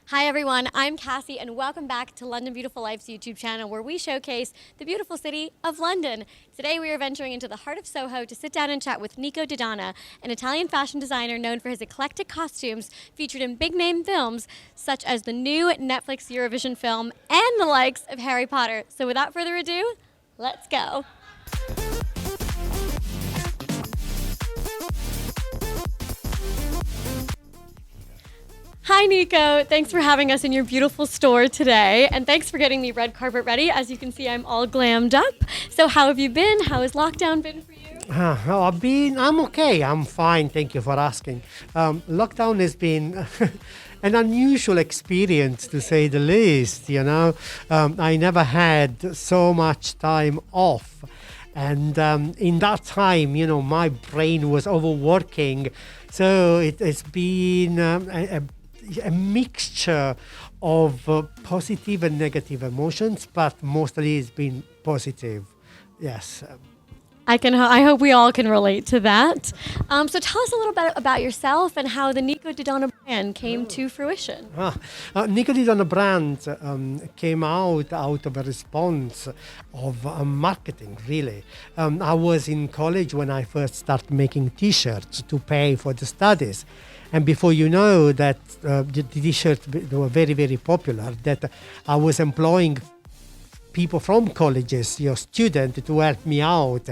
Hi everyone, I'm Cassie and welcome back to London Beautiful Life's YouTube channel where we showcase the beautiful city of London. Today we are venturing into the heart of Soho to sit down and chat with Nico Didonna, an Italian fashion designer known for his eclectic costumes featured in big name films such as the new Netflix Eurovision film and the likes of Harry Potter. So without further ado, let's go. Hi Nico, thanks for having us in your beautiful store today, and thanks for getting me red carpet ready. As you can see, I'm all glammed up. So how have you been? How has lockdown been for you? I'm okay. I'm fine. Thank you for asking. Lockdown has been an unusual experience, to say the least. I never had so much time off. And in that time, my brain was overworking. So it's been a mixture of positive and negative emotions, but mostly it's been positive. Yes. I hope we all can relate to that. So tell us a little bit about yourself and how the Nico Didonna brand came to fruition. Nico Didonna brand came out of a response of marketing, really. I was in college when I first started making T-shirts to pay for the studies. And before you know that the T-shirts were very, very popular, that I was employing people from colleges, your students, to help me out.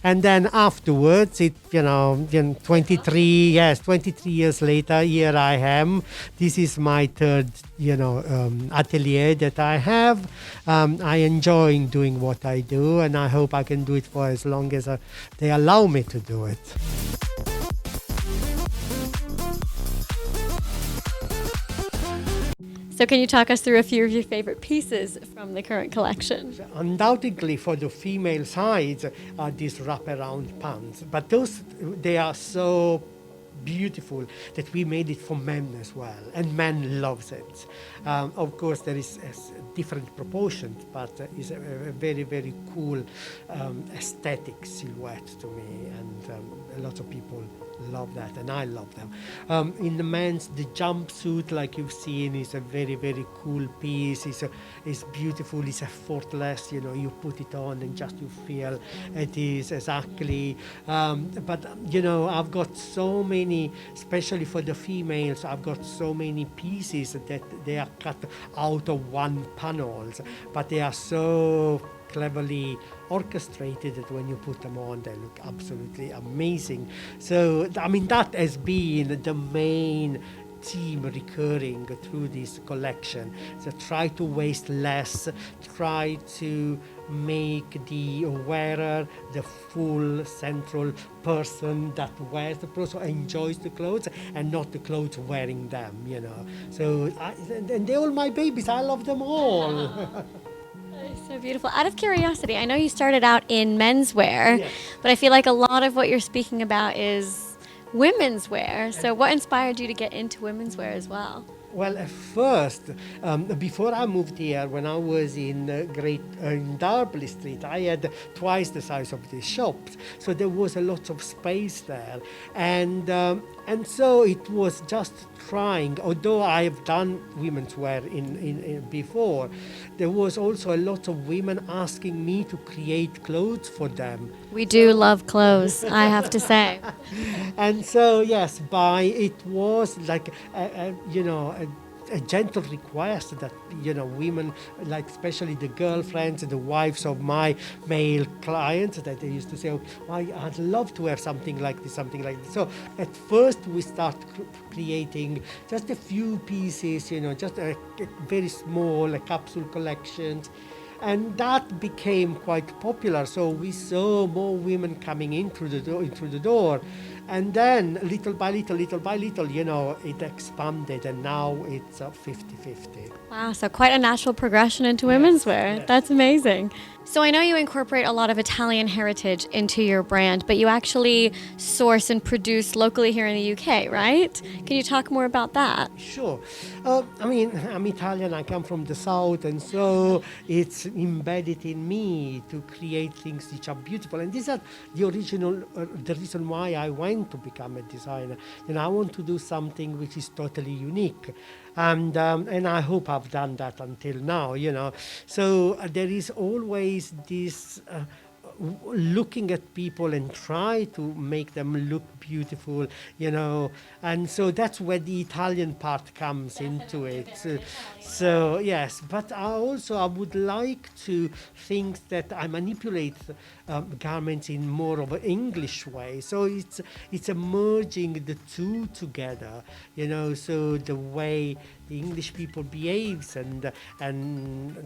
And then afterwards, 23 years later, here I am. This is my third, atelier that I have. I enjoy doing what I do, and I hope I can do it for as long as they allow me to do it. So can you talk us through a few of your favorite pieces from the current collection? Undoubtedly, for the female side, are these wraparound pants. But they are so beautiful that we made it for men as well, and men loves it. Of course, there is different proportions, but it's a very, very cool aesthetic silhouette to me, and a lot of people love that, and I love them. In the men's, the jumpsuit, like you've seen, is a very, very cool piece. It's beautiful. It's effortless. You put it on and just you feel it is exactly. But I've got so many, especially for the females. I've got so many pieces that they are cut out of one panels, but they are so cleverly orchestrated that when you put them on, they look absolutely amazing. So, that has been the main theme recurring through this collection. So try to waste less, try to make the wearer the full central person that wears the clothes, so enjoys the clothes, and not the clothes wearing them, So, and they're all my babies. I love them all. So beautiful. Out of curiosity, I know you started out in menswear, Yes. but I feel like a lot of what you're speaking about is women's wear. So what inspired you to get into women's wear as well? Well, at first, before I moved here, when I was in in Derby Street, I had twice the size of these shops, so there was a lot of space there, and so it was just trying. Although I have done women's wear in before, there was also a lot of women asking me to create clothes for them. We do love clothes, I have to say. And so yes, it was like a gentle request that women, like especially the girlfriends, the wives of my male clients, that they used to say, I'd love to have something like this. So at first we start creating just a few pieces, just a very small capsule collections. And that became quite popular. So we saw more women coming in through the door. And then little by little, it expanded, and now it's 50-50. Wow, so quite a natural progression into women's wear. Yes. That's amazing. So I know you incorporate a lot of Italian heritage into your brand, but you actually source and produce locally here in the UK, right? Can you talk more about that? Sure. I mean, I'm Italian, I come from the south, and so it's embedded in me to create things which are beautiful. And these are the original, the reason why I went to become a designer. I want to do something which is totally unique. And I hope I've done that until now. So there is always this looking at people and try to make them look beautiful. And so that's where the Italian part comes into it. So yes, but I would like to think that I manipulate garments in more of an English way. So it's a merging the two together. So the way the English people behaves and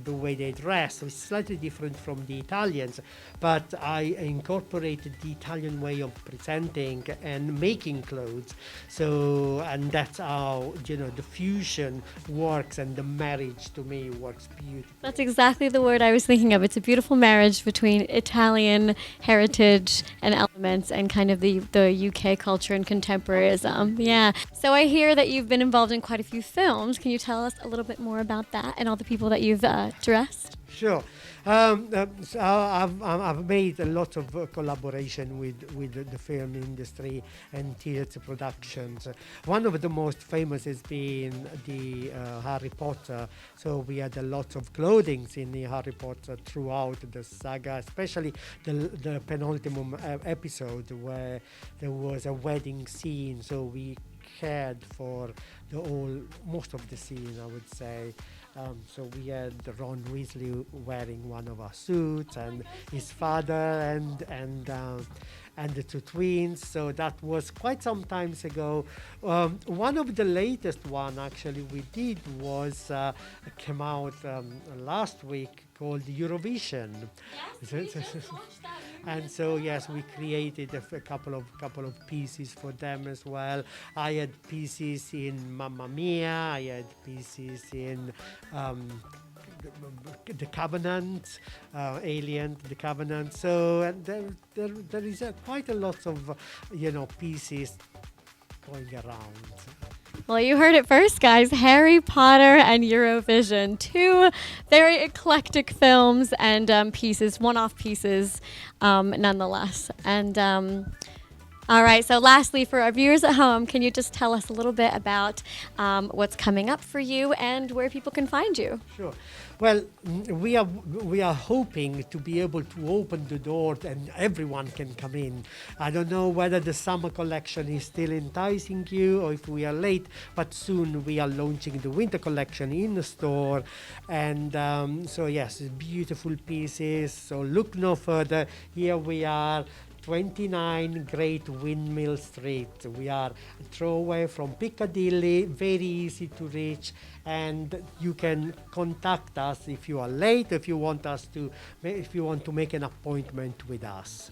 the way they dress. So it's slightly different from the Italians, but I incorporated the Italian way of presenting and making clothes. So, and that's how the fusion works, and the marriage to me works beautifully. That's exactly the word I was thinking of. It's a beautiful marriage between Italian heritage and elements and kind of the UK culture and contemporaryism. Yeah. So I hear that you've been involved in quite a few films. Can you tell us a little bit more about that and all the people that you've dressed? Sure. So I've made a lot of collaboration with the film industry and theatre productions. One of the most famous has been the Harry Potter. So we had a lot of clothing in the Harry Potter throughout the saga, especially the penultimate episode where there was a wedding scene. So we cared for most of the scene, I would say. So we had Ron Weasley wearing one of our suits, and his father, and the two twins. So that was quite some times ago. One of the latest one actually we did was came out last week, called Eurovision. Yes, we just launched that. And so yes, we created a couple of pieces for them as well. I had pieces in Mamma Mia. I had pieces in the Covenant, Alien, the Covenant. So and there is quite a lot of pieces going around. Well, you heard it first, guys. Harry Potter and Eurovision. Two very eclectic films and pieces, one-off pieces, nonetheless. And all right, so lastly, for our viewers at home, can you just tell us a little bit about what's coming up for you and where people can find you? Sure. Well, we are hoping to be able to open the door and everyone can come in. I don't know whether the summer collection is still enticing you or if we are late, but soon we are launching the winter collection in the store. And so yes, beautiful pieces. So look no further. Here we are. 29 Great Windmill Street. We are a throwaway from Piccadilly, very easy to reach, and you can contact us if you are late, if you want to make an appointment with us.